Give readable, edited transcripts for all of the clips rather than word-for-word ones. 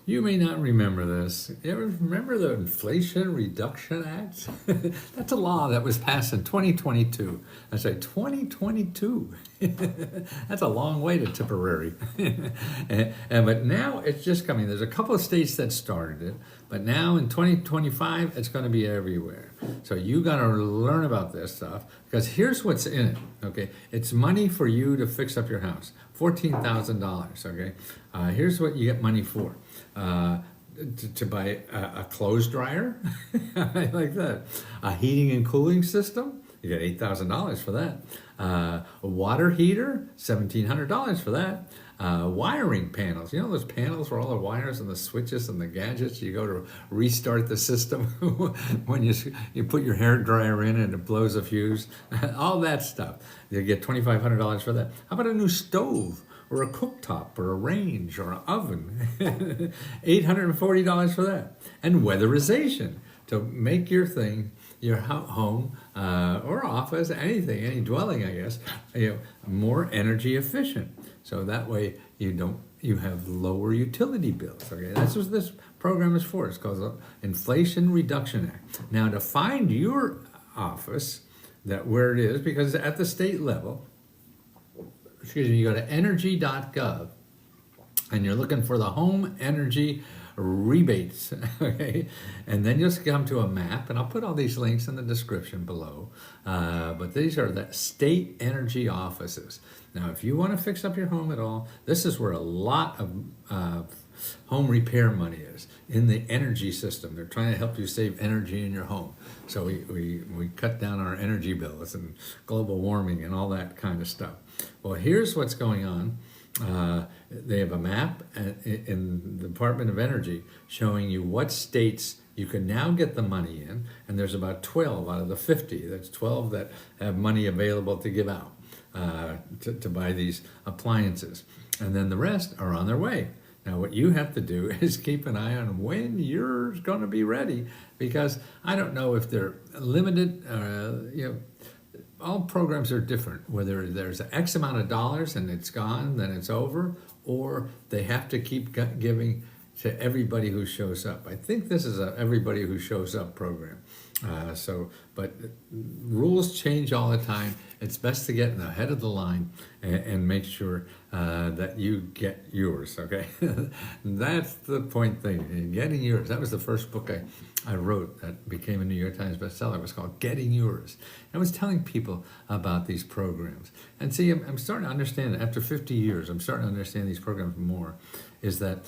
You may not remember this. You ever remember the Inflation Reduction Act? That's a law that was passed in 2022. I say 2022. That's a long way to Tipperary. But now it's just coming. There's a couple of states that started it, but now in 2025 it's going to be everywhere. So you got to learn about this stuff because here's what's in it. Okay, it's money for you to fix up your house. $14,000. Okay, here's what you get money for. To buy a clothes dryer, I like that. A heating and cooling system, you get $8,000 for that. A water heater, $1,700 for that. Wiring panels, you know those panels where all the wires and the switches and the gadgets, you go to restart the system when you put your hair dryer in and it blows a fuse, all that stuff. You get $2,500 for that. How about a new stove? Or a cooktop, or a range, or an oven. $840 for that. And weatherization, to make your thing, your home, or office, anything, any dwelling, I guess, more energy efficient. So that way you have lower utility bills. Okay, that's what this program is for. It's called the Inflation Reduction Act. Now, to find your office, where it is, because at the state level, you go to energy.gov and you're looking for the home energy rebates, okay? And then you'll come to a map, and I'll put all these links in the description below. But these are the state energy offices. Now, if you want to fix up your home at all, this is where a lot of home repair money is, in the energy system. They're trying to help you save energy in your home. So we cut down our energy bills and global warming and all that kind of stuff. Well, here's what's going on. They have a map in the Department of Energy showing you what states you can now get the money in, and there's about 12 out of the 50. That's 12 that have money available to give out to buy these appliances. And then the rest are on their way. Now, what you have to do is keep an eye on when you're going to be ready, because I don't know if they're limited, all programs are different, whether there's X amount of dollars and it's gone, then it's over, or they have to keep giving to everybody who shows up. I think this is a everybody who shows up program. But rules change all the time. It's best to get in the head of the line and make sure that you get yours, okay? That's the point thing, getting yours. That was the first book I wrote that became a New York Times bestseller. It was called Getting Yours. I was telling people about these programs. And see, I'm starting to understand, after 50 years, I'm starting to understand these programs more, is that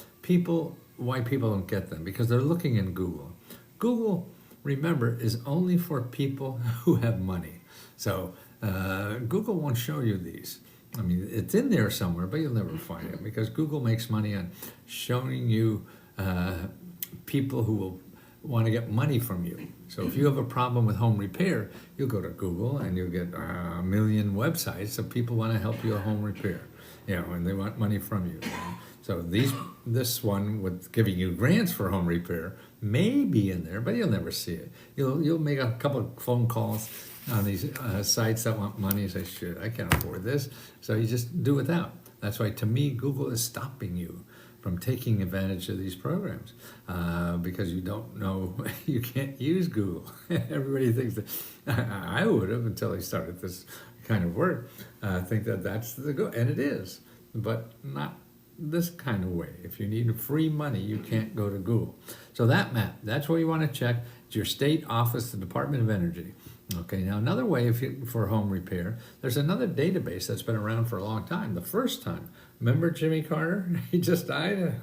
why people don't get them, because they're looking in Google. Google, remember, is only for people who have money. So Google won't show you these. I mean, it's in there somewhere, but you'll never find it, because Google makes money on showing you people who will want to get money from you. So if you have a problem with home repair, you'll go to Google and you'll get a million websites of people want to help you a home repair, and they want money from you. So this one with giving you grants for home repair may be in there, but you'll never see it. You'll make a couple of phone calls on these sites that want money and say, shit, I can't afford this. So you just do without. That's why, to me, Google is stopping you from taking advantage of these programs because you don't know, you can't use Google. Everybody thinks that, I would have until I started this kind of work, think that that's the go, and it is, but not this kind of way. If you need free money, you can't go to Google. So that map, that's what you want to check. It's your state office, the Department of Energy. Okay, now another way for home repair, there's another database that's been around for a long time. The first time, remember Jimmy Carter? He just died.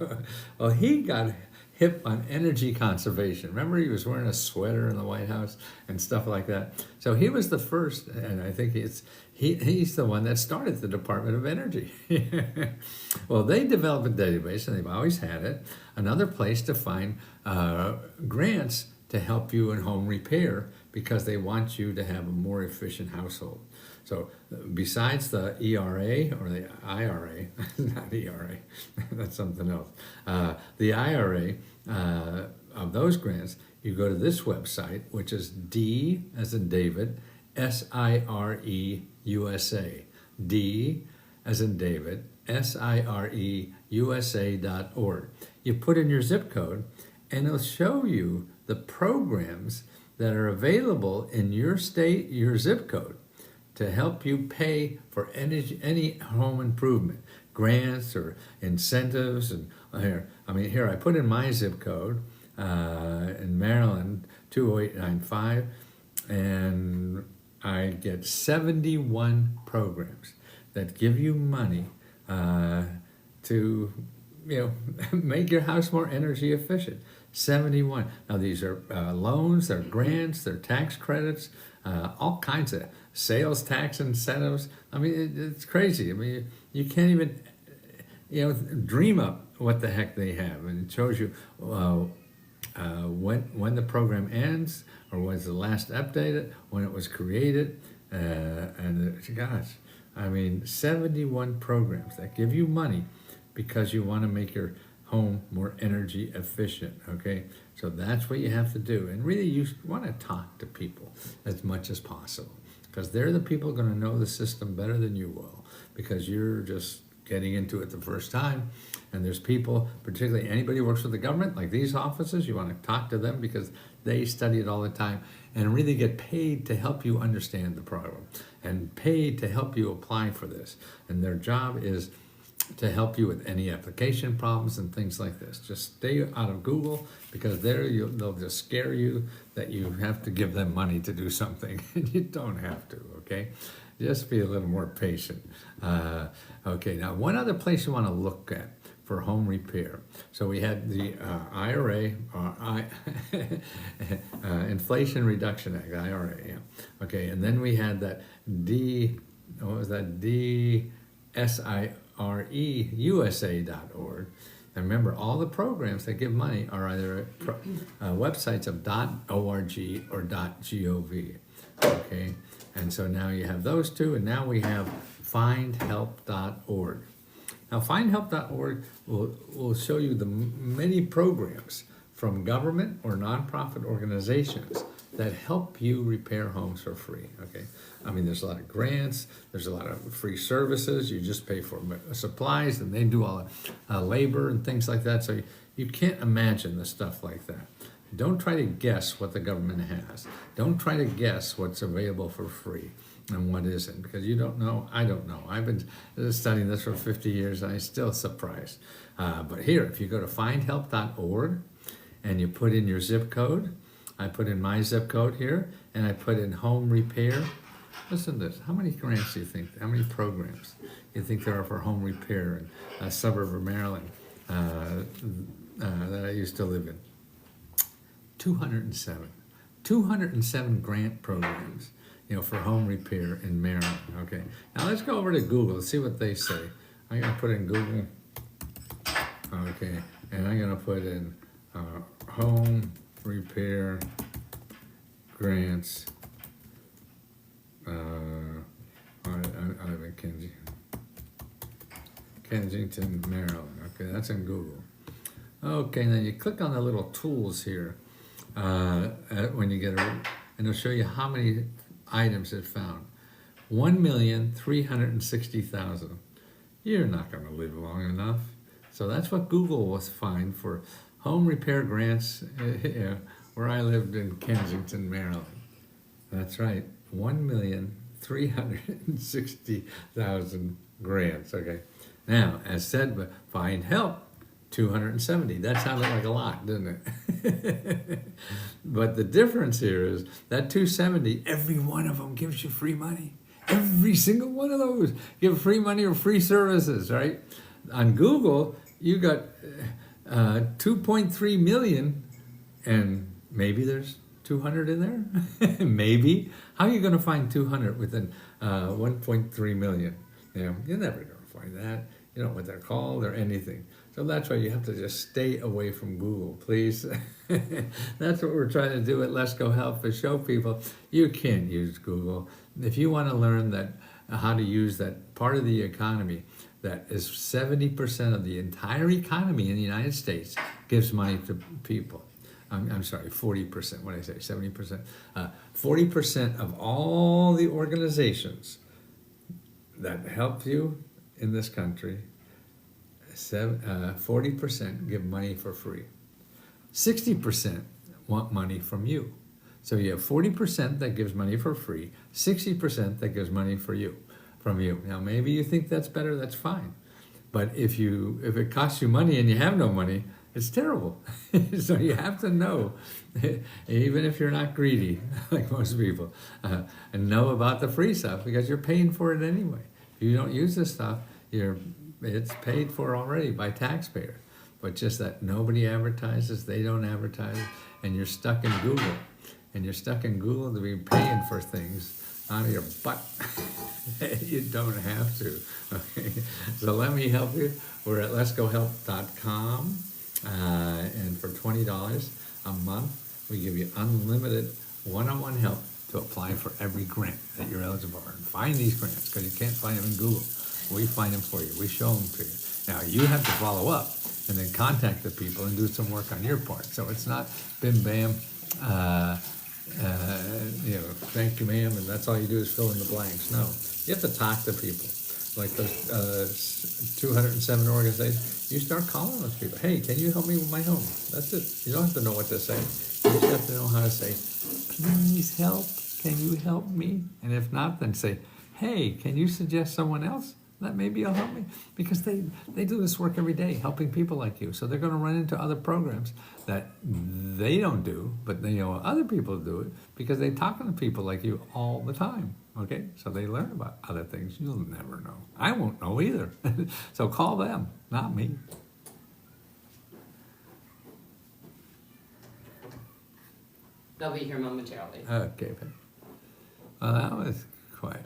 Well, he got hip on energy conservation. Remember, he was wearing a sweater in the White House and stuff like that. So he was the first, and I think he's the one that started the Department of Energy. Well, they developed a database, and they've always had it, another place to find grants to help you in home repair, because they want you to have a more efficient household. So besides the ERA or the IRA, not ERA, that's something else. The IRA of those grants, you go to this website, which is D as in David, SIRE USA. D as in David, SIRE PMEST.usa.org. You put in your zip code, and it'll show you the programs that are available in your state, your zip code, to help you pay for any home improvement, grants or incentives. And here I put in my zip code in Maryland, 20895, and I get 71 programs that give you money to make your house more energy efficient. 71. Now these are loans, they're grants, they're tax credits, all kinds of sales tax incentives. I mean, it's crazy. I mean, you can't even dream up what the heck they have, and it shows you when the program ends, or was the last updated, when it was created, and gosh, I mean, 71 programs that give you money because you want to make your home more energy efficient. Okay, so that's what you have to do, and really you want to talk to people as much as possible, because they're the people going to know the system better than you will, because you're just getting into it the first time. And there's people, particularly anybody who works with the government, like these offices, you want to talk to them because they study it all the time and really get paid to help you understand the program and paid to help you apply for this. And their job is to help you with any application problems and things like this. Just stay out of Google, because they'll just scare you that you have to give them money to do something, and you don't have to, okay? Just be a little more patient. Okay, now one other place you want to look at for home repair. So we had the IRA, Inflation Reduction Act, IRA, yeah. Okay, and then we had that DSIREUSA.org. And remember, all the programs that give money are either websites of .org or .gov. Okay, and so now you have those two, and now we have findhelp.org. Now, findhelp.org will show you the many programs from government or nonprofit organizations that help you repair homes for free, okay? I mean, there's a lot of grants, there's a lot of free services, you just pay for supplies, and they do all the labor and things like that, so you can't imagine the stuff like that. Don't try to guess what the government has. Don't try to guess what's available for free and what isn't, because you don't know. I don't know. I've been studying this for 50 years, and I'm still surprised. But here, if you go to findhelp.org and you put in your zip code, I put in my zip code here, and I put in home repair. Listen to this. How many grants do you think, how many programs you think there are for home repair in a suburb of Maryland that I used to live in? 207. 207 grant programs, for home repair in Maryland. Okay, now let's go over to Google and see what they say. I'm going to put in Google. Okay, and I'm going to put in home repair grants. I live in Kensington, Maryland. Okay, that's in Google. Okay, then you click on the little tools here when you get and it'll show you how many items it found. 1,360,000. You're not going to live long enough. So that's what Google was find for home repair grants where I lived in Kensington, Maryland. That's right, 1,360,000 grants. Okay, now as said, but find help. 270. That sounded like a lot, didn't it? But the difference here is that 270, every one of them gives you free money. Every single one of those give free money or free services, right? On Google, you got 2.3 million, and maybe there's 200 in there. Maybe. How are you going to find 200 within 1.3 million? You're never going to find that. You don't know what they're called or anything. So that's why you have to just stay away from Google, please. That's what we're trying to do at Lesko Help, is show people you can use Google. If you want to learn how to use that part of the economy that is 70% of the entire economy in the United States gives money to people. I'm sorry, 40%, what did I say, 70%? 40% of all the organizations that help you in this country 40% give money for free. 60% want money from you. So you have 40% that gives money for free, 60% that gives money from you. Now maybe you think that's better, that's fine. But if it costs you money and you have no money, it's terrible. So you have to know, even if you're not greedy, like most people, and know about the free stuff because you're paying for it anyway. If you don't use this stuff, it's paid for already by taxpayers. But just that nobody advertises, they don't advertise, and you're stuck in Google. And you're stuck in Google to be paying for things out of your butt. You don't have to. Okay? So let me help you. We're at leskohelp.com. And for $20 a month, we give you unlimited one-on-one help to apply for every grant that you're eligible for. And find these grants, because you can't find them in Google. We find them for you. We show them to you. Now, you have to follow up and then contact the people and do some work on your part. So it's not bim bam, thank you, ma'am, and that's all you do is fill in the blanks. No, you have to talk to people. Like those 207 organizations, you start calling those people. Hey, can you help me with my home? That's it. You don't have to know what to say. You just have to know how to say, please help. Can you help me? And if not, then say, hey, can you suggest someone else that maybe will help me? Because they do this work every day, helping people like you. So they're going to run into other programs that they don't do, but they know other people do it because they're talking to people like you all the time. Okay, so they learn about other things you'll never know. I won't know either. So call them, not me. They'll be here momentarily. Okay, well, that was quiet.